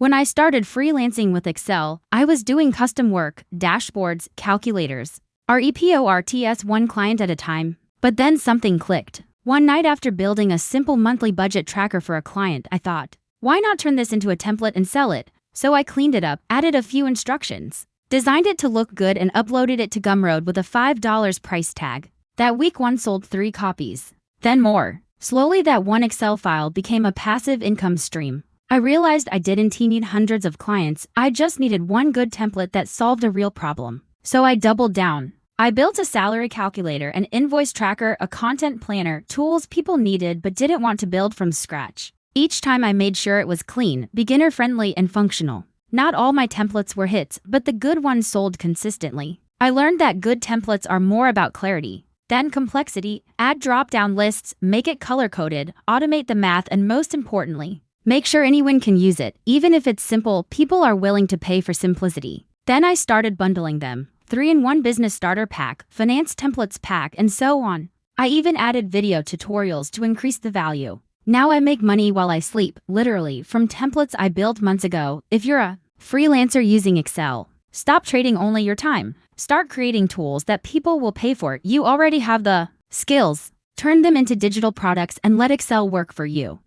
When I started freelancing with Excel, I was doing custom work, dashboards, calculators, reports one client at a time. But then something clicked. One night after building a simple monthly budget tracker for a client, I thought, why not turn this into a template and sell it? So I cleaned it up, added a few instructions, designed it to look good, and uploaded it to Gumroad with a $5 price tag. That week, one sold 3 copies. Then more. Slowly, that one Excel file became a passive income stream. I realized I didn't need hundreds of clients, I just needed one good template that solved a real problem. So I doubled down. I built a salary calculator, an invoice tracker, a content planner, tools people needed but didn't want to build from scratch. Each time I made sure it was clean, beginner-friendly, and functional. Not all my templates were hits, but the good ones sold consistently. I learned that good templates are more about clarity than complexity. Add drop-down lists, make it color-coded, automate the math, and most importantly, make sure anyone can use it. Even if it's simple, people are willing to pay for simplicity. Then I started bundling them. 3-in-1 business starter pack, finance templates pack, and so on. I even added video tutorials to increase the value. Now I make money while I sleep, literally, from templates I built months ago. If you're a freelancer using Excel, stop trading only your time. Start creating tools that people will pay for. You already have the skills. Turn them into digital products and let Excel work for you.